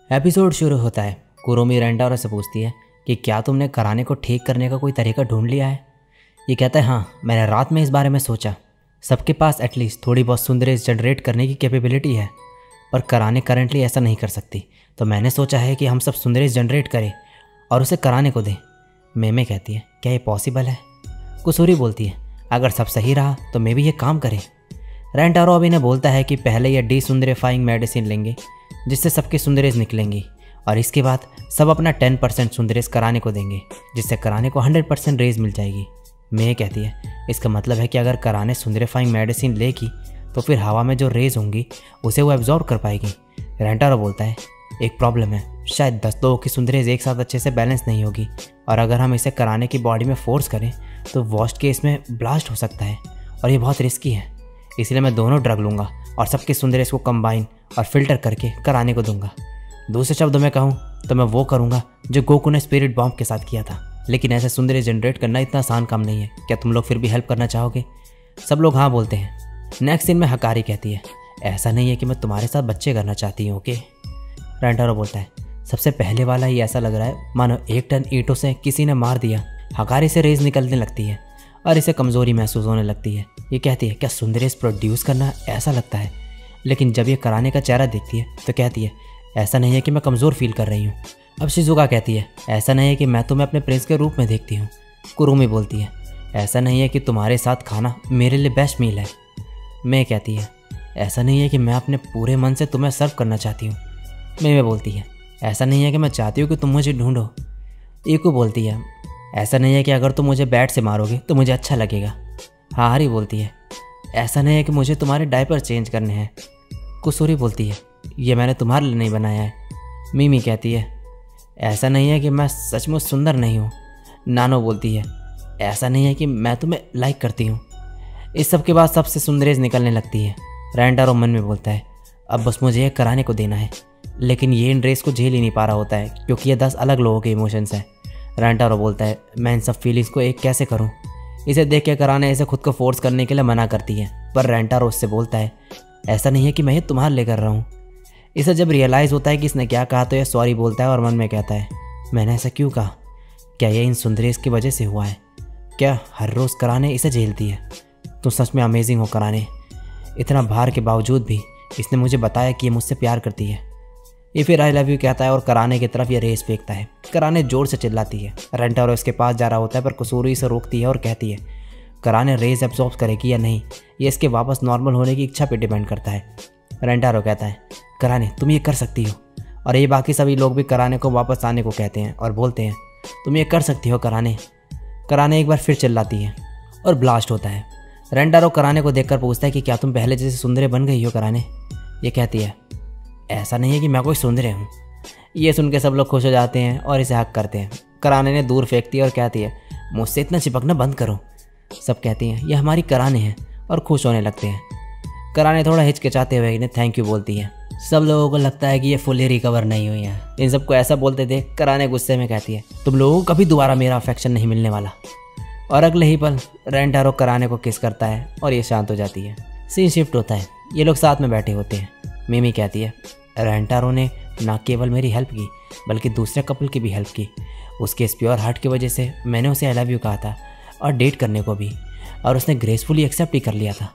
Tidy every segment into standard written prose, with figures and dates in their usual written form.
Episode शुरू होता है। कुरुमी रेंटारो से पूछती है कि क्या तुमने कराने को ठीक करने का कोई तरीका ढूंढ लिया है। ये कहता है हाँ, मैंने रात में इस बारे में सोचा। सबके पास एटलीस्ट थोड़ी बहुत सुंदरेज जनरेट करने की कैपेबिलिटी है, पर कराने करंटली ऐसा नहीं कर सकती। तो मैंने सोचा है कि हम सब सुंदरेज जनरेट करें और उसे कराने को दें। मेमे कहती है क्या ये पॉसिबल है। कुसूरी बोलती है अगर सब सही रहा तो मे भी ये काम करे। रेंटारो अब इन्हें बोलता है कि पहले ये डिसुंदरीफाइंग मेडिसिन लेंगे जिससे सबकी सुंदरेज निकलेंगी, और इसके बाद सब अपना 10% सुंदरेज कराने को देंगे जिससे कराने को 100% रेज मिल जाएगी। मे कहती है इसका मतलब है कि अगर कराने सुंदरीफाइंग मेडिसिन लेगी तो फिर हवा में जो रेज होंगी उसे वो एब्जॉर्ब कर पाएगी। रेंटारो बोलता है एक प्रॉब्लम है, शायद 10 लोगों की सुंदरेज एक साथ अच्छे से बैलेंस नहीं होगी, और अगर हम इसे कराने की बॉडी में फोर्स करें तो वर्स्ट केस में ब्लास्ट हो सकता है और ये बहुत रिस्की है। इसलिए मैं दोनों ड्रग लूँगा और सबकी सुंदरेज को कंबाइन और फिल्टर करके कराने को दूंगा। दूसरे शब्दों में कहूँ तो मैं वो करूँगा जो गोकू ने स्पिरिट बॉम्ब के साथ किया था। लेकिन ऐसे सुंदरेज जनरेट करना इतना आसान काम नहीं है। क्या तुम लोग फिर भी हेल्प करना चाहोगे? सब लोग हाँ बोलते हैं। नेक्स्ट सीन में हकारी कहती है ऐसा नहीं है कि मैं तुम्हारे साथ बच्चे करना चाहती हूँ। ओके। रेंटारो बोलता है सबसे पहले वाला ही ऐसा लग रहा है मानो 1 टन ईंटों से किसी ने मार दिया। हकारी से रेज निकलने लगती है और इसे कमज़ोरी महसूस होने लगती है। ये कहती है क्या सुंदरेज प्रोड्यूस करना ऐसा लगता है, लेकिन जब ये कराने का चेहरा देखती है तो कहती है ऐसा नहीं है कि मैं कमज़ोर फील कर रही हूँ। अब शिजुका कहती है ऐसा नहीं है कि मैं तुम्हें अपने प्रिंस के रूप में देखती हूँ। कुरुमी बोलती है ऐसा नहीं है कि तुम्हारे साथ खाना मेरे लिए बेस्ट मील है। मैं कहती है ऐसा नहीं है कि मैं अपने पूरे मन से तुम्हें सर्व करना चाहती हूँ। मैं बोलती है ऐसा नहीं है कि मैं चाहती हूँ कि तुम मुझे ढूंढो। ईकू बोलती है ऐसा नहीं है कि अगर तुम मुझे बैट से मारोगे तो मुझे अच्छा लगेगा। हारी बोलती है ऐसा नहीं है कि मुझे तुम्हारे डायपर चेंज करने हैं। कुसूरी बोलती है ये मैंने तुम्हारे लिए नहीं बनाया है। मिमी कहती है ऐसा नहीं है कि मैं सचमुच सुंदर नहीं हूँ। नानो बोलती है ऐसा नहीं है कि मैं तुम्हें लाइक करती हूँ। इस सब के बाद सबसे सुंदरेज निकलने लगती है। रेंटारो मन में बोलता है अब बस मुझे ये कराने को देना है, लेकिन ये इन रेस को झेल ही नहीं पा रहा होता है क्योंकि ये 10 अलग लोगों के इमोशंस हैं। रेंटारो बोलता है मैं इन सब फीलिंग्स को एक कैसे करूं। इसे देख के कराने इसे खुद को फोर्स करने के लिए मना करती है, पर रेंटारो उससे बोलता है ऐसा नहीं है कि मैं ये तुम्हारे लिए कर रहा हूँ। इसे जब रियलाइज़ होता है कि इसने क्या कहा तो ये सॉरी बोलता है और मन में कहता है मैंने ऐसा क्यों कहा, क्या ये इन सुंदरेज की वजह से हुआ है? क्या हर रोज़ कराने इसे झेलती है? तुम सच में अमेजिंग हो कराने। इतना भार के बावजूद भी इसने मुझे बताया कि ये मुझसे प्यार करती है। ये फिर आई लव यू कहता है और कराने की तरफ ये रेस फेंकता है। कराने जोर से चिल्लाती है। रेंटारो इसके पास जा रहा होता है पर कुसूरी इसे रोकती है और कहती है कराने रेस एब्जॉर्ब करेगी या नहीं ये इसके वापस नॉर्मल होने की इच्छा पे डिपेंड करता है। रेंटारो कहता है कराने तुम ये कर सकती हो, और ये बाकी सभी लोग भी कराने को वापस आने को कहते हैं और बोलते हैं तुम ये कर सकती हो कराने। कराने एक बार फिर चिल्लाती है और ब्लास्ट होता है। रेंटारो कराने को देखकर पूछता है कि क्या तुम पहले जैसे सुंदरे बन गई हो कराने। ये कहती है ऐसा नहीं है कि मैं कोई सुंदरे हूँ। ये सुन के सब लोग खुश हो जाते हैं और इसे हक करते हैं। कराने ने दूर फेंकती है और कहती है मुझसे इतना चिपकना बंद करो। सब कहती हैं ये हमारी कराने हैं और खुश होने लगते हैं। कराने थोड़ा हिचकिचाते हुए इन्हें थैंक यू बोलती है। सब लोगों को लगता है कि ये फुली रिकवर नहीं हुई है। इन सबको ऐसा बोलते देख कराने गुस्से में कहती है तुम लोगों को कभी दोबारा मेरा अफेक्शन नहीं मिलने वाला। और अगले ही पल रेंटारो कराने को किस करता है और ये शांत हो जाती है। सीन शिफ्ट होता है। ये लोग साथ में बैठे होते हैं। मिमी कहती है रेंटारो ने ना केवल मेरी हेल्प की बल्कि दूसरे कपल की भी हेल्प की। उसके इस प्योर हार्ट की वजह से मैंने उसे आई लव यू कहा था और डेट करने को भी, और उसने ग्रेसफुली एक्सेप्ट ही कर लिया था।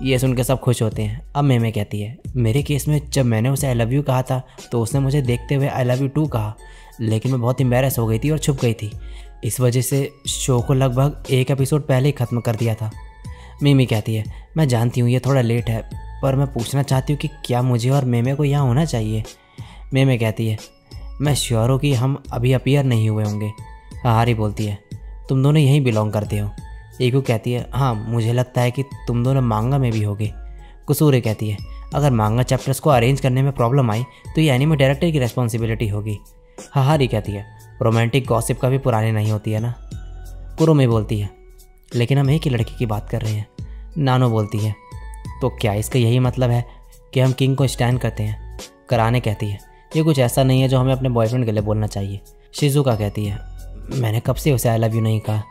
ये सुन के सब खुश होते हैं। अब मेमे कहती है मेरे केस में जब मैंने उसे आई लव यू कहा था तो उसने मुझे देखते हुए आई लव यू टू कहा, लेकिन मैं बहुत एम्बैरेस हो गई थी और छुप गई थी। इस वजह से शो को लगभग 1 एपिसोड पहले ही ख़त्म कर दिया था। मिमी कहती है मैं जानती हूँ ये थोड़ा लेट है, पर मैं पूछना चाहती हूँ कि क्या मुझे और मेमे को यहाँ होना चाहिए। मेमे कहती है मैं श्योर हूँ कि हम अभी अपीयर नहीं हुए होंगे। हारी बोलती है तुम दोनों यहीं बिलोंग करते हो। ईकू कहती है हाँ मुझे लगता है कि तुम दोनों मांगा में भी होगे। कुसूरी कहती है अगर मांगा चैप्टर्स को अरेंज करने में प्रॉब्लम आई तो ये एनिमे डायरेक्टर की रिस्पॉन्सिबिलिटी होगी। हारी कहती है रोमांटिक गॉसिप कभी पुरानी नहीं होती है ना। कुरुमी बोलती है लेकिन हम एक ही लड़की की बात कर रहे हैं। नानो बोलती है तो क्या इसका यही मतलब है कि हम किंग को स्टैंड करते हैं। कराने कहती है ये कुछ ऐसा नहीं है जो हमें अपने बॉयफ्रेंड के लिए बोलना चाहिए। शिजुका कहती है मैंने कब से उसे आई लव यू नहीं कहा।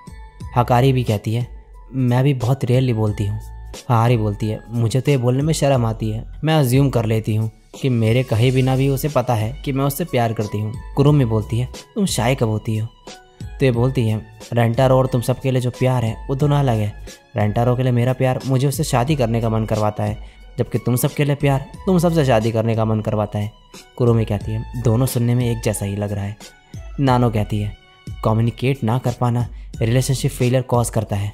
हकारी भी कहती है मैं भी बहुत रेयरली बोलती हूँ। हारी बोलती है मुझे तो ये बोलने में शर्म आती है, मैं अज्यूम कर लेती हूँ कि मेरे कहे बिना भी उसे पता है कि मैं उससे प्यार करती हूँ। कुरुमी बोलती है तुम शाय कब होती हो? तो ये बोलती है रेंटारो और तुम सबके लिए जो प्यार है वो दोनों अलग है। रेंटारो के लिए मेरा प्यार मुझे उससे शादी करने का मन करवाता है, जबकि तुम सबके लिए प्यार तुम सबसे शादी करने का मन करवाता है। कुरुमी कहती है दोनों सुनने में एक जैसा ही लग रहा है। नानो कहती है कम्युनिकेट ना कर पाना रिलेशनशिप फेलियर कॉज करता है।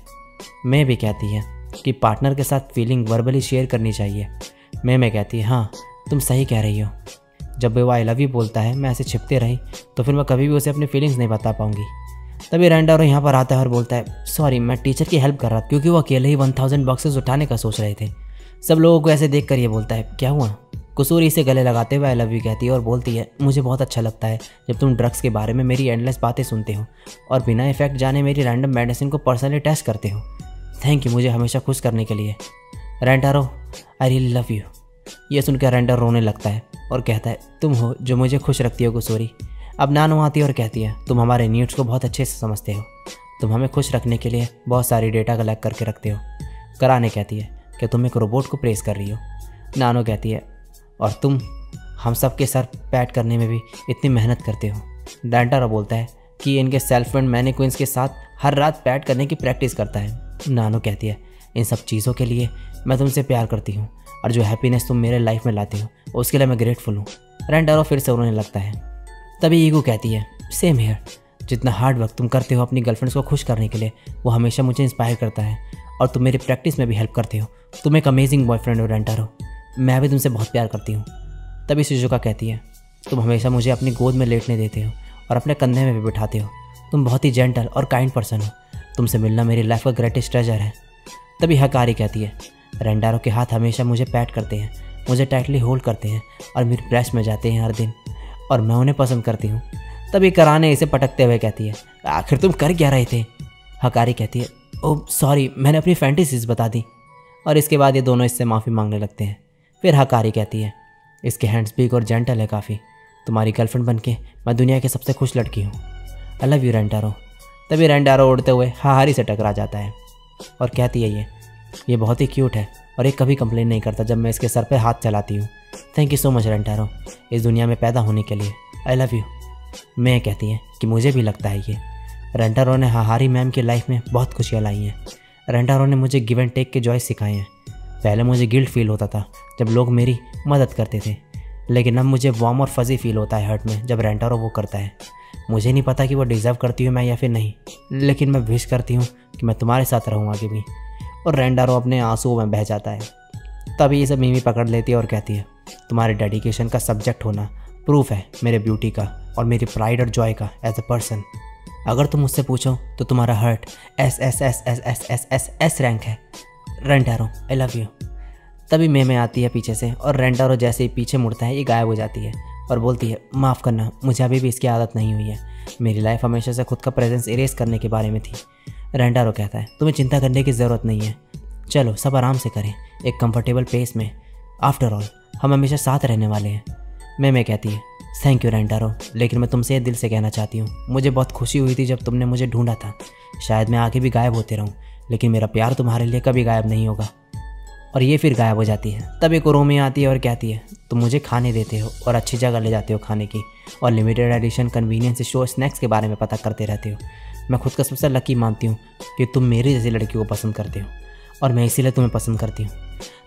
मैं भी कहती है कि पार्टनर के साथ फीलिंग वर्बली शेयर करनी चाहिए। मैं कहती है हाँ तुम सही कह रही हो। जब वो आई लव यू बोलता है मैं ऐसे छिपते रही तो फिर मैं कभी भी उसे अपनी फीलिंग्स नहीं बता पाऊंगी। तभी रेंटारो यहाँ पर आता है और बोलता है सॉरी मैं टीचर की हेल्प कर रहा था, क्योंकि वो अकेले ही 1000 बॉक्सेस उठाने का सोच रहे थे। सब लोगों को ऐसे देख कर ये बोलता है क्या हुआ? कुसूरी इसे गले लगाते हुए आई लव यू कहती है और बोलती है मुझे बहुत अच्छा लगता है जब तुम ड्रग्स के बारे में मेरी एंडलेस बातें सुनते हो और बिना इफेक्ट जाने मेरी रैंडम मेडिसिन को पर्सनली टेस्ट करते हो। थैंक यू मुझे हमेशा खुश करने के लिए। Rentaro I really love you. ये सुनकर रेंटारो रोने लगता है और कहता है तुम हो जो मुझे खुश रखती हो कुसूरी। अब नानो आती है और कहती है तुम हमारे नीड्स को बहुत अच्छे से समझते हो, तुम हमें खुश रखने के लिए बहुत सारी डेटा कलेक्ट करके रखते हो। कराने कहती है कि तुम एक रोबोट को प्रेस कर रही हो। नानो कहती है और तुम हम सब के सर पैट करने में भी इतनी मेहनत करते हो। रेंटारो बोलता है कि इनके सेल्फ एंड मैनिक्विन्स के साथ हर रात पैट करने की प्रैक्टिस करता है। नानो कहती है इन सब चीज़ों के लिए मैं तुमसे प्यार करती हूँ और जो हैप्पीनेस तुम मेरे लाइफ में लाते हो उसके लिए मैं ग्रेटफुल हूँ। रेंटारो फिर से रोने लगता है। तभी ईगो कहती है सेम हियर, जितना हार्ड वर्क तुम करते हो अपनी गर्लफ्रेंड्स को खुश करने के लिए वो हमेशा मुझे इंस्पायर करता है और तुम मेरी प्रैक्टिस में भी हेल्प करते हो। तुम एक अमेजिंग बॉयफ्रेंड हो रेंटारो, मैं भी तुमसे बहुत प्यार करती हूँ। तभी शिजुका कहती है तुम हमेशा मुझे अपनी गोद में लेटने देते हो और अपने कंधे में भी बिठाते हो। तुम बहुत ही जेंटल और काइंड पर्सन हो, तुमसे मिलना मेरी लाइफ का ग्रेटेस्ट ट्रेजर है। तभी हकारी कहती है रेंटारो के हाथ हमेशा मुझे पैट करते हैं, मुझे टाइटली होल्ड करते हैं और मेरी ब्रेस्ट में जाते हैं हर दिन और मैं उन्हें पसंद करती हूँ। तभी कराने इसे पटकते हुए कहती है आखिर तुम कर क्या रहे थे? हकारी कहती है ओह सॉरी मैंने अपनी फैंटेसीज बता दी। और इसके बाद ये दोनों इससे माफ़ी मांगने लगते हैं। फिर हकारी कहती है इसके हैंड्स बिग और जेंटल है काफ़ी, तुम्हारी गर्लफ्रेंड बन के मैं दुनिया की सबसे खुश लड़की हूँ। I love you Rentaro. तभी रेंटारो उड़ते हुए हकारी से टकरा जाता है और कहती है ये बहुत ही क्यूट है और ये कभी कंप्लेन नहीं करता जब मैं इसके सर पर हाथ चलाती हूँ। Thank you so much Rentaro इस दुनिया में पैदा होने के लिए। I love you. मैं कहती है कि मुझे भी लगता है ये रेंटारो ने हकारी मैम की लाइफ में बहुत खुशियाँ लाई हैं। रेंटारो ने मुझे गिव एंड टेक के जॉय सिखाए हैं। पहले मुझे गिल्ट फील होता था जब लोग मेरी मदद करते थे, लेकिन अब मुझे वार्म और फजी फील होता है हर्ट में जब रेंटारो वो करता है। मुझे नहीं पता कि वो डिज़र्व करती हूँ मैं या फिर नहीं, लेकिन मैं विश करती हूँ कि मैं तुम्हारे साथ रहूँ आगे भी। और रेंटारो अपने आंसुओं में बह जाता है। तभी ये सब मीमी पकड़ लेती है और कहती है तुम्हारे डेडिकेशन का सब्जेक्ट होना प्रूफ है मेरे ब्यूटी का और मेरी प्राइड और जॉय का एज अ पर्सन। अगर तुम मुझसे पूछो तो तुम्हारा हर्ट एस रैंक है। Rentaro I love you. तभी मैं आती है पीछे से और रेंटारो जैसे ही पीछे मुड़ता है ये गायब हो जाती है और बोलती है माफ़ करना मुझे अभी भी इसकी आदत नहीं हुई है, मेरी लाइफ हमेशा से खुद का प्रेजेंस इरेज करने के बारे में थी। रेंटारो कहता है तुम्हें चिंता करने की ज़रूरत नहीं है, चलो सब आराम से करें एक कंफर्टेबल पेस में, आफ्टर ऑल हम हमेशा साथ रहने वाले हैं। मैं कहती है थैंक यू रेंटारो, लेकिन मैं तुमसे दिल से कहना चाहती हूँ मुझे बहुत खुशी हुई थी जब तुमने मुझे ढूंढा था। शायद मैं आगे भी गायब होते रहूँ, लेकिन मेरा प्यार तुम्हारे लिए कभी गायब नहीं होगा। और ये फिर गायब हो जाती है। तब एक कुरुमी आती है और कहती है तुम मुझे खाने देते हो और अच्छी जगह ले जाते हो खाने की, और limited edition convenience store snacks के बारे में पता करते रहते हो। मैं खुद का सबसे लकी मानती हूँ कि तुम मेरी जैसी लड़की को पसंद करते हो और मैं इसीलिए तुम्हें पसंद करती हूँ।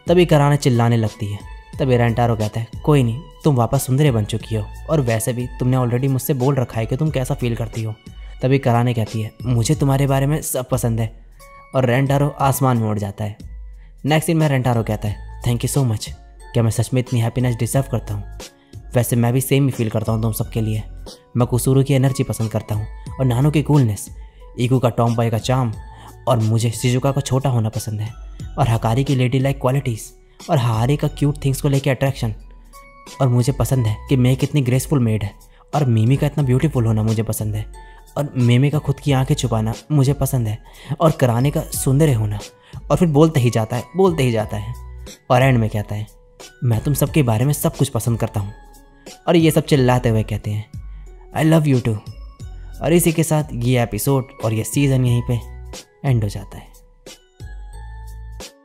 तभी कराने चिल्लाने लगती है। तभी रेंटारो कहता है कोई नहीं, तुम वापस सुंदरे बन चुकी हो और वैसे भी तुमने ऑलरेडी मुझसे बोल रखा है कि तुम कैसा फील करती हो। तभी कराने कहती है मुझे तुम्हारे बारे में सब पसंद है, और रेंटारो आसमान में उड़ जाता है। नेक्स्ट सीन में रेंटारो कहता है थैंक यू सो मच, क्या मैं सच में इतनी हैप्पीनेस डिजर्व करता हूँ? वैसे मैं भी सेम ही फील करता हूँ तुम सबके लिए। मैं कुसूरू की एनर्जी पसंद करता हूँ और नानो की कूलनेस, ईगो का टॉम बॉय का चार्म, और मुझे शिजुका का छोटा होना पसंद है, और हकारी की लेडी लाइक क्वालिटीज़, और हारी का क्यूट थिंग्स को लेके अट्रैक्शन। और मुझे पसंद है कि मैं कितनी ग्रेसफुल मेड है, और मीमी का इतना ब्यूटीफुल होना मुझे पसंद है, और मेमे का खुद की आंखें छुपाना मुझे पसंद है, और कराने का सुंदर होना। और फिर बोलते ही जाता है और एंड में कहता है मैं तुम सबके बारे में सब कुछ पसंद करता हूँ। और ये सब चिल्लाते हुए कहते हैं आई लव यू टू। और इसी के साथ ये एपिसोड और ये सीज़न यहीं पे एंड हो जाता है।